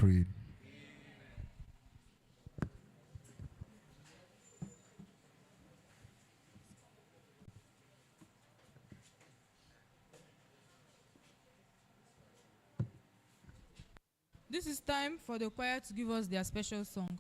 prayed. This is time for the choir to give us their special song.